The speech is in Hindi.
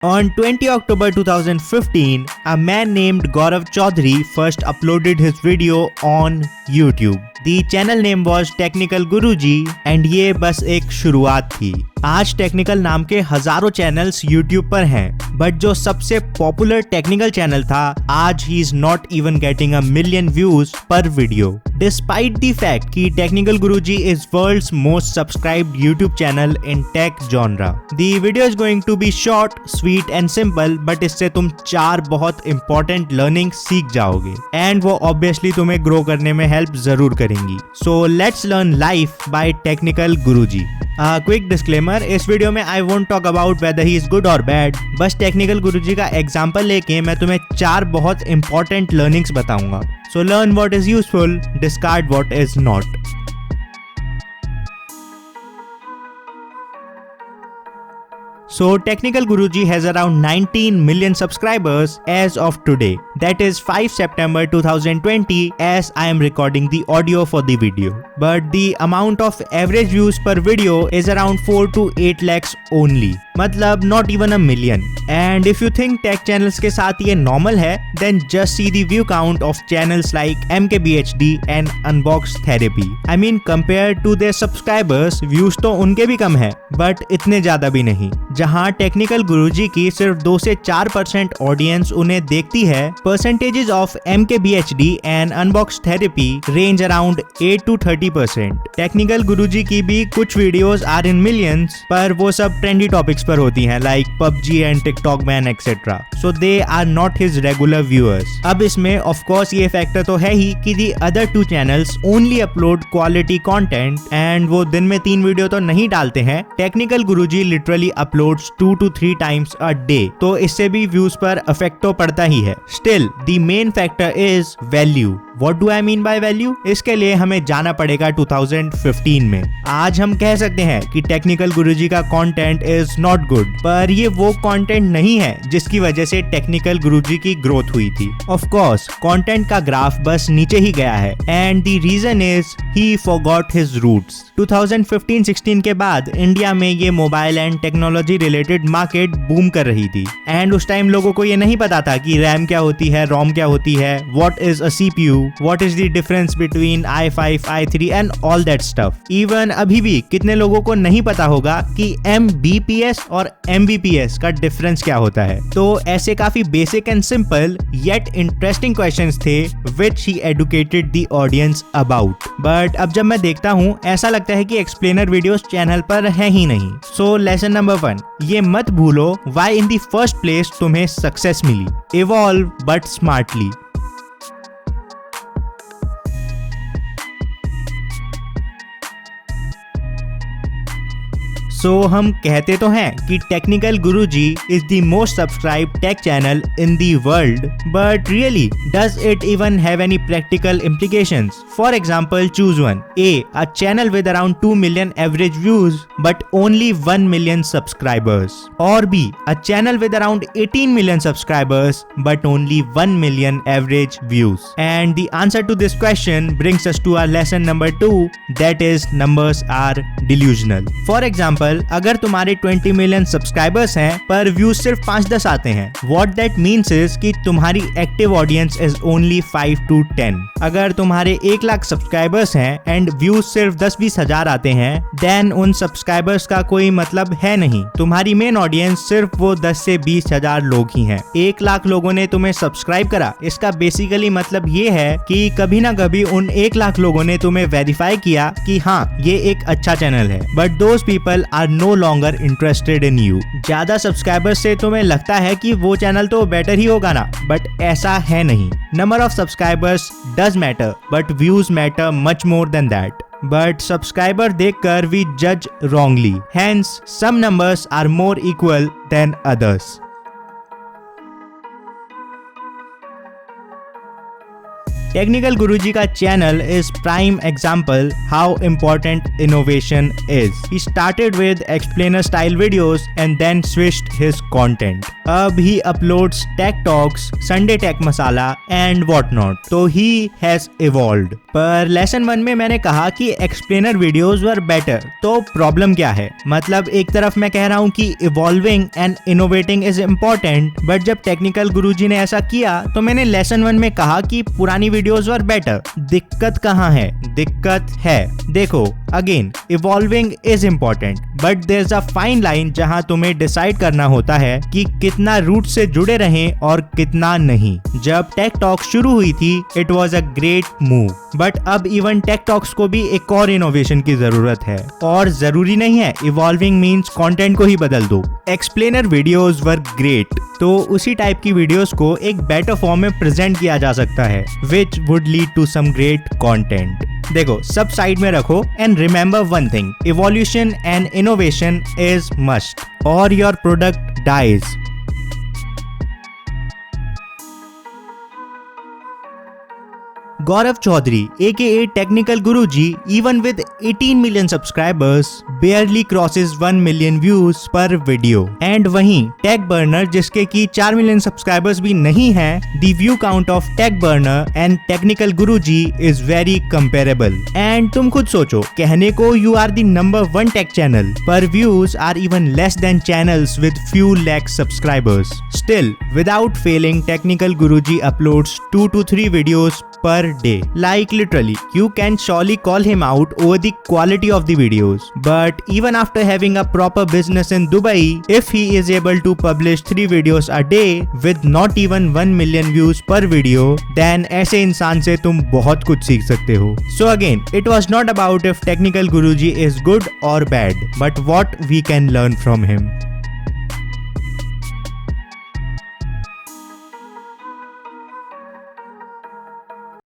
On 20 October 2015, a man named Gaurav Chaudhary first uploaded his video on YouTube. The channel name was Technical Guruji and ये बस एक शुरुआत थी। आज टेक्निकल नाम के हजारों चैनल्स YouTube पर हैं, बट जो सबसे पॉपुलर टेक्निकल चैनल था, आज ही is not even getting a million views पर वीडियो। डिस्पाइट द फैक्ट कि technical Guruji is world's most subscribed YouTube channel in tech genre. The video is going to be short, sweet and simple, but इससे तुम 4 बहुत इंपॉर्टेंट लर्निंग सीख जाओगे एंड वो ऑब्वियसली तुम्हें ग्रो करने में हेल्प जरूर करेंगी। So let's learn life by technical Guruji. Quick disclaimer, इस वीडियो में I won't talk about whether he is good और बैड, बस टेक्निकल गुरुजी का एग्जांपल लेके मैं तुम्हें 4 बहुत इंपॉर्टेंट लर्निंग्स बताऊंगा। So learn what is useful, discard what is not. So Technical Guruji has around 19 million subscribers as of today. That is 5 September 2020 as I am recording the audio for the video. But the amount of average views per video is around 4 to 8 lakhs only. मतलब not even a million. And if you think tech channels के साथ ये normal है, then just see the view count of channels like MKBHD and Unbox Therapy. I mean compared to their subscribers, views तो उनके भी कम है, but इतने ज्यादा भी नहीं। जहां टेक्निकल गुरुजी की सिर्फ 2 से 4% ऑडियंस उन्हें देखती है, percentages of MKBHD and unbox therapy range around 8 to 30%। Technical Guruji की भी कुछ वीडियोस आर इन मिलियंस, पर वो सब ट्रेंडी टॉपिक्स पर होती हैं like PUBG and TikTok ban etcetera, so they are not his regular viewers. अब इसमें ऑफ कोर्स ये फैक्टर तो है ही कि the other 2 channels only upload quality content and वो दिन में 3 वीडियो तो नहीं डालते हैं। Technical Guruji literally upload 2 to 3 times a day, तो इससे भी व्यूज पर इफेक्ट तो पड़ता ही है। Still the main factor is value. What do I mean by value? इसके लिए हमें जाना पड़ेगा 2015 में। आज हम कह सकते हैं कि टेक्निकल गुरुजी का कंटेंट इज नॉट गुड, पर ये वो कंटेंट नहीं है जिसकी वजह से टेक्निकल गुरुजी की ग्रोथ हुई थी। ऑफ कोर्स कंटेंट का ग्राफ बस नीचे ही गया है and the reason is he forgot his roots. 2015-16 के बाद इंडिया में ये mobile and technology related market boom कर रही थी एंड उस टाइम लोगों को ये नहीं पता था कि रैम क्या होती है, रोम क्या होती है, what is a CPU, what is the difference between i5, i3 and all that stuff. Even अभी भी कितने लोगों को नहीं पता होगा कि Mbps और Mbps का डिफरेंस क्या होता है। तो ऐसे काफी basic and simple yet interesting questions थे which he educated the audience about. But अब जब मैं देखता हूँ ऐसा लगता है कि एक्सप्लेनर वीडियोस चैनल पर है ही नहीं। सो लेसन नंबर 1, ये मत भूलो why in the first place तुम्हें सक्सेस मिली। Evolve but smartly. सो हम कहते तो हैं कि technical Guruji is the most subscribed tech channel in the world, but really does it even have any practical implications? For example, choose one. A channel with around 2 million average views but only 1 million subscribers. Or B, a channel with around 18 million subscribers but only 1 million average views. And the answer to this question brings us to our lesson number 2, that is numbers are delusional. For example, अगर तुम्हारे 20 मिलियन सब्सक्राइबर्स हैं पर व्यूज सिर्फ 5-10 आते हैं, व्हाट दैट मीन्स इज कि तुम्हारी active audience is only 5 to 10। अगर तुम्हारे 1 लाख सब्सक्राइबर्स हैं एंड व्यूज सिर्फ 10-20 हजार आते हैं, देन उन सब्सक्राइबर्स का कोई मतलब है नहीं। तुम्हारी मेन ऑडियंस सिर्फ वो 10 से 20 हजार लोग ही हैं। 1 लाख लोगों ने तुम्हें सब्सक्राइब करा, इसका बेसिकली मतलब ये है कि कभी ना कभी उन 1 लाख लोगों ने तुम्हें वेरीफाई किया कि हाँ ये एक अच्छा चैनल है, but those people are no longer interested in you. ज्यादा सब्सक्राइबर्स से तुम्हें लगता है कि वो चैनल तो बेटर ही होगा ना, बट ऐसा है नहीं। Number of subscribers does matter but views matter much more than that. But subscriber देखकर we judge wrongly. Hence, some numbers are more equal than others. Technical Guruji का channel is prime example how important innovation is. He started with explainer style videos and then switched his content. अब he uploads tech talks, Sunday Tech Masala and whatnot. So he has evolved. पर लेसन 1 में मैंने कहा कि एक्सप्लेनर वीडियोस वर बेटर। तो प्रॉब्लम क्या है? मतलब एक तरफ मैं कह रहा हूँ कि evolving and innovating is important, but जब टेक्निकल गुरुजी ने ऐसा किया तो मैंने लेसन 1 में कहा कि पुरानी वीडियोस वर बेटर। दिक्कत कहाँ है? दिक्कत है, देखो again, evolving is important but there is a fine line जहां तुम्हें डिसाइड करना होता है कि कितना रूट से जुड़े रहें और कितना नहीं। जब टेक टॉक शुरू हुई थी it was a great move, but अब इवन टेक टॉक्स को भी एक और इनोवेशन की जरूरत है। और जरूरी नहीं है इवॉल्विंग मींस कंटेंट को ही बदल दो। एक्सप्लेनर वीडियोस वर ग्रेट, तो उसी टाइप की वीडियोस को एक बेटर फॉर्म में प्रेजेंट किया जा सकता है which would lead to some great content. देखो सब साइड में रखो and remember one thing, evolution and innovation is must or your product dies. Gaurav Chaudhary, aka Technical Guruji, even with 18 million subscribers, barely crosses 1 million views per video. And वहीं Tech Burner, जिसके की 4 million subscribers भी नहीं हैं, the view count of Tech Burner and Technical Guruji is very comparable. And तुम खुद सोचो, कहने को you are the number 1 tech channel, पर views are even less than channels with few lakh subscribers. Still, without failing, Technical Guruji uploads 2 to 3 videos per day. Like literally, you can surely call him out over the quality of the videos. But even after having a proper business in Dubai, if he is able to publish 3 videos a day with not even 1 million views per video, then ऐसे इंसान से तुम बहुत कुछ सीख सकते हो. So again, it was not about if Technical Guruji is good or bad, but what we can learn from him.